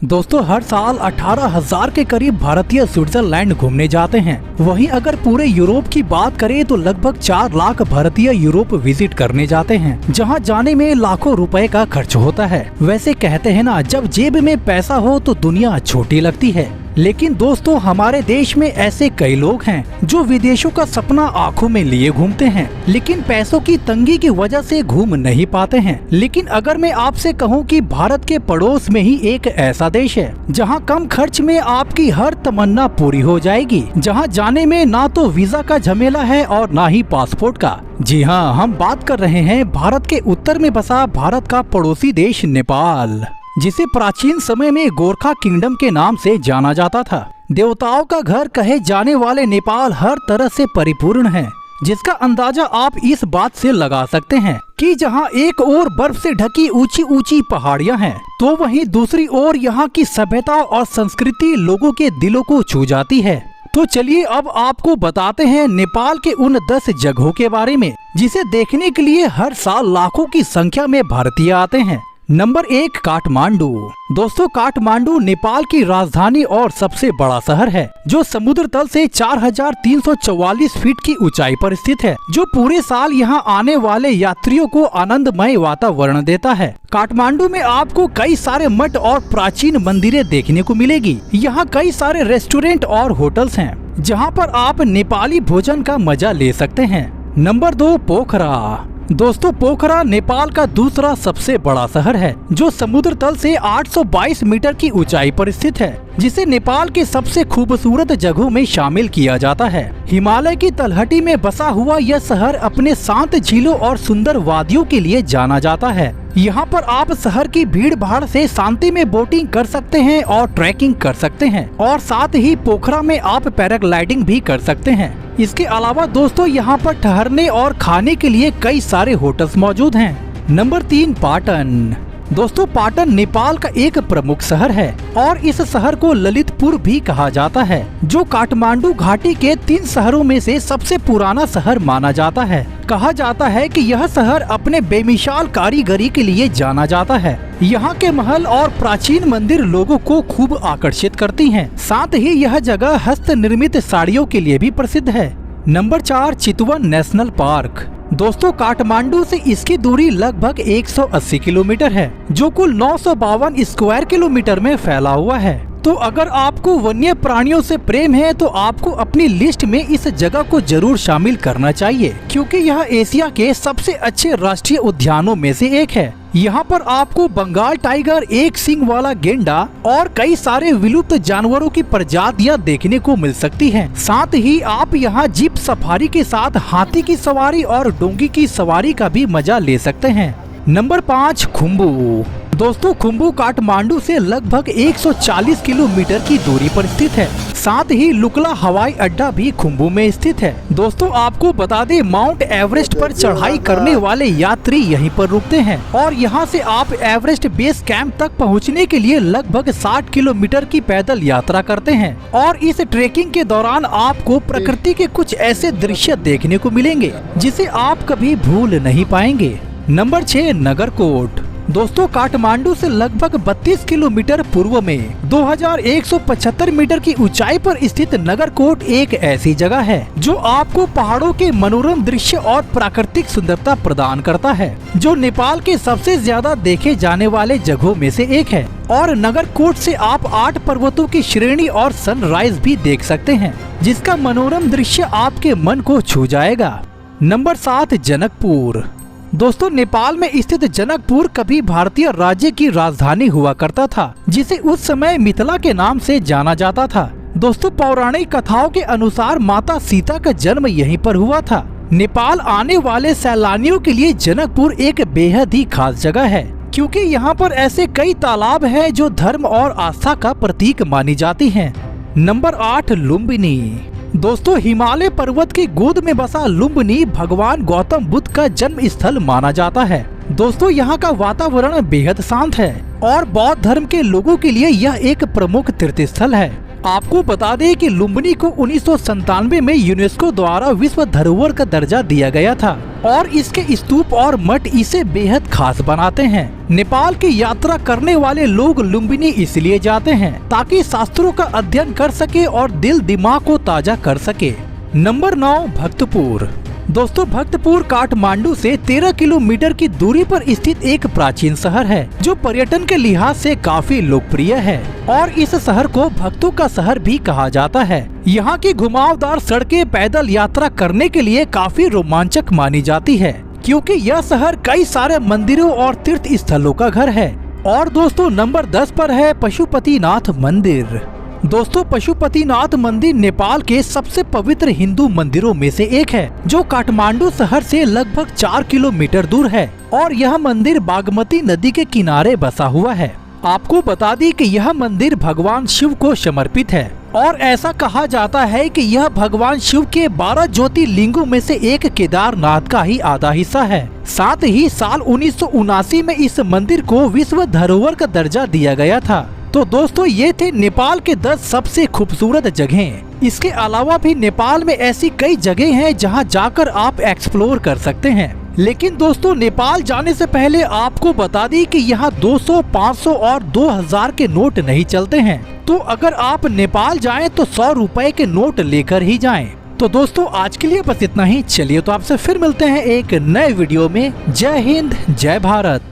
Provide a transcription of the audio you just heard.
दोस्तों हर साल 18,000 के करीब भारतीय स्विट्जरलैंड घूमने जाते हैं। वहीं अगर पूरे यूरोप की बात करें तो लगभग 4 लाख भारतीय यूरोप विजिट करने जाते हैं, जहां जाने में लाखों रुपए का खर्च होता है। वैसे कहते हैं ना, जब जेब में पैसा हो तो दुनिया छोटी लगती है। लेकिन दोस्तों हमारे देश में ऐसे कई लोग हैं जो विदेशों का सपना आंखों में लिए घूमते हैं, लेकिन पैसों की तंगी की वजह से घूम नहीं पाते हैं। लेकिन अगर मैं आपसे कहूं कि भारत के पड़ोस में ही एक ऐसा देश है जहां कम खर्च में आपकी हर तमन्ना पूरी हो जाएगी, जहां जाने में ना तो वीजा का झमेला है और ना ही पासपोर्ट का। जी हाँ, हम बात कर रहे हैं भारत के उत्तर में बसा भारत का पड़ोसी देश नेपाल, जिसे प्राचीन समय में गोरखा किंगडम के नाम से जाना जाता था। देवताओं का घर कहे जाने वाले नेपाल हर तरह से परिपूर्ण है, जिसका अंदाजा आप इस बात से लगा सकते हैं कि जहां एक ओर बर्फ से ढकी ऊंची ऊंची पहाड़ियां हैं, तो वहीं दूसरी ओर यहां की सभ्यता और संस्कृति लोगों के दिलों को छू जाती है। तो चलिए अब आपको बताते हैं नेपाल के उन 10 जगहों के बारे में जिसे देखने के लिए हर साल लाखों की संख्या में भारतीय आते हैं। नंबर 1, काठमांडू। दोस्तों काठमांडू नेपाल की राजधानी और सबसे बड़ा शहर है, जो समुद्र तल से 4,344 फीट की ऊंचाई पर स्थित है, जो पूरे साल यहां आने वाले यात्रियों को आनंदमय वातावरण देता है। काठमांडू में आपको कई सारे मठ और प्राचीन मंदिरें देखने को मिलेगी। यहाँ कई सारे रेस्टोरेंट और होटल्स हैं, जहाँ पर आप नेपाली भोजन का मजा ले सकते हैं। नंबर 2, पोखरा। दोस्तों पोखरा नेपाल का दूसरा सबसे बड़ा शहर है, जो समुद्र तल से 822 मीटर की ऊंचाई पर स्थित है, जिसे नेपाल के सबसे खूबसूरत जगहों में शामिल किया जाता है। हिमालय की तलहटी में बसा हुआ यह शहर अपने शांत झीलों और सुंदर वादियों के लिए जाना जाता है। यहाँ पर आप शहर की भीड़ भाड़ से शांति में बोटिंग कर सकते हैं और ट्रैकिंग कर सकते हैं, और साथ ही पोखरा में आप पैराग्लाइडिंग भी कर सकते हैं। इसके अलावा दोस्तों यहाँ पर ठहरने और खाने के लिए कई सारे होटल्स मौजूद हैं। नंबर 3, पाटन। दोस्तों पाटन नेपाल का एक प्रमुख शहर है और इस शहर को ललितपुर भी कहा जाता है, जो काठमांडू घाटी के 3 शहरों में से सबसे पुराना शहर माना जाता है। कहा जाता है कि यह शहर अपने बेमिसाल कारीगरी के लिए जाना जाता है। यहाँ के महल और प्राचीन मंदिर लोगों को खूब आकर्षित करती हैं। साथ ही यह जगह हस्त निर्मित साड़ियों के लिए भी प्रसिद्ध है। नंबर 4, चितवन नेशनल पार्क। दोस्तों काठमांडू से इसकी दूरी लगभग 180 किलोमीटर है, जो कुल 952 स्क्वायर किलोमीटर में फैला हुआ है। तो अगर आपको वन्य प्राणियों से प्रेम है तो आपको अपनी लिस्ट में इस जगह को जरूर शामिल करना चाहिए, क्योंकि यह एशिया के सबसे अच्छे राष्ट्रीय उद्यानों में से एक है। यहाँ पर आपको बंगाल टाइगर, एक सींग वाला गेंडा और कई सारे विलुप्त जानवरों की प्रजातियाँ देखने को मिल सकती हैं। साथ ही आप यहाँ जीप सफारी के साथ हाथी की सवारी और डोंगी की सवारी का भी मजा ले सकते हैं। नंबर 5, खुम्बू। दोस्तों खुम्बू काठमांडू से लगभग 140 किलोमीटर की दूरी पर स्थित है। साथ ही लुकला हवाई अड्डा भी खुम्बू में स्थित है। दोस्तों आपको बता दें, माउंट एवरेस्ट पर चढ़ाई करने वाले यात्री यहीं पर रुकते हैं, और यहाँ से आप एवरेस्ट बेस कैंप तक पहुँचने के लिए लगभग 60 किलोमीटर की पैदल यात्रा करते हैं। और इस ट्रेकिंग के दौरान आपको प्रकृति के कुछ ऐसे दृश्य देखने को मिलेंगे जिसे आप कभी भूल नहीं पाएंगे। नंबर 6, नगरकोट। दोस्तों काठमांडू से लगभग 32 किलोमीटर पूर्व में 2175 मीटर की ऊंचाई पर स्थित नगरकोट एक ऐसी जगह है जो आपको पहाड़ों के मनोरम दृश्य और प्राकृतिक सुंदरता प्रदान करता है, जो नेपाल के सबसे ज्यादा देखे जाने वाले जगहों में से एक है। और नगरकोट से आप 8 पर्वतों की श्रेणी और सनराइज भी देख सकते हैं, जिसका मनोरम दृश्य आपके मन को छू जाएगा। नंबर 7, जनकपुर। दोस्तों नेपाल में स्थित जनकपुर कभी भारतीय राज्य की राजधानी हुआ करता था, जिसे उस समय मिथिला के नाम से जाना जाता था। दोस्तों पौराणिक कथाओं के अनुसार माता सीता का जन्म यहीं पर हुआ था। नेपाल आने वाले सैलानियों के लिए जनकपुर एक बेहद ही खास जगह है, क्योंकि यहाँ पर ऐसे कई तालाब हैं जो धर्म और आस्था का प्रतीक मानी जाती हैं। नंबर 8, लुम्बिनी। दोस्तों हिमालय पर्वत की गोद में बसा लुम्बिनी भगवान गौतम बुद्ध का जन्म स्थल माना जाता है। दोस्तों यहाँ का वातावरण बेहद शांत है और बौद्ध धर्म के लोगों के लिए यह एक प्रमुख तीर्थ स्थल है। आपको बता दें कि लुम्बिनी को 1997 में यूनेस्को द्वारा विश्व धरोहर का दर्जा दिया गया था। और इसके स्तूप और मठ इसे बेहद खास बनाते हैं। नेपाल की यात्रा करने वाले लोग लुम्बिनी इसलिए जाते हैं ताकि शास्त्रों का अध्ययन कर सके और दिल दिमाग को ताजा कर सके। नंबर 9, भक्तपुर। दोस्तों, भक्तपुर काठमांडू से 13 किलोमीटर की दूरी पर स्थित एक प्राचीन शहर है जो पर्यटन के लिहाज से काफी लोकप्रिय है और इस शहर को भक्तों का शहर भी कहा जाता है। यहाँ की घुमावदार सड़कें पैदल यात्रा करने के लिए काफी रोमांचक मानी जाती है क्योंकि यह शहर कई सारे मंदिरों और तीर्थ स्थलों का घर है। और दोस्तों, नंबर 10 पर है पशुपतिनाथ मंदिर। दोस्तों, पशुपतिनाथ मंदिर नेपाल के सबसे पवित्र हिंदू मंदिरों में से एक है जो काठमांडू शहर से लगभग 4 किलोमीटर दूर है और यह मंदिर बागमती नदी के किनारे बसा हुआ है। आपको बता दी कि यह मंदिर भगवान शिव को समर्पित है और ऐसा कहा जाता है कि यह भगवान शिव के 12 ज्योतिर्लिंगों में से एक केदारनाथ का ही आधा हिस्सा है। साथ ही साल 1979 में इस मंदिर को विश्व धरोहर का दर्जा दिया गया था। तो दोस्तों, ये थे नेपाल के 10 सबसे खूबसूरत जगहें। इसके अलावा भी नेपाल में ऐसी कई जगह हैं जहां जाकर आप एक्सप्लोर कर सकते हैं। लेकिन दोस्तों, नेपाल जाने से पहले आपको बता दी कि यहाँ 200, 500 और 2000 के नोट नहीं चलते हैं। तो अगर आप नेपाल जाएं तो 100 रुपए के नोट लेकर ही जाएं। तो दोस्तों, आज के लिए बस इतना ही। चलिए तो आपसे फिर मिलते हैं एक नए वीडियो में। जय हिंद, जय भारत।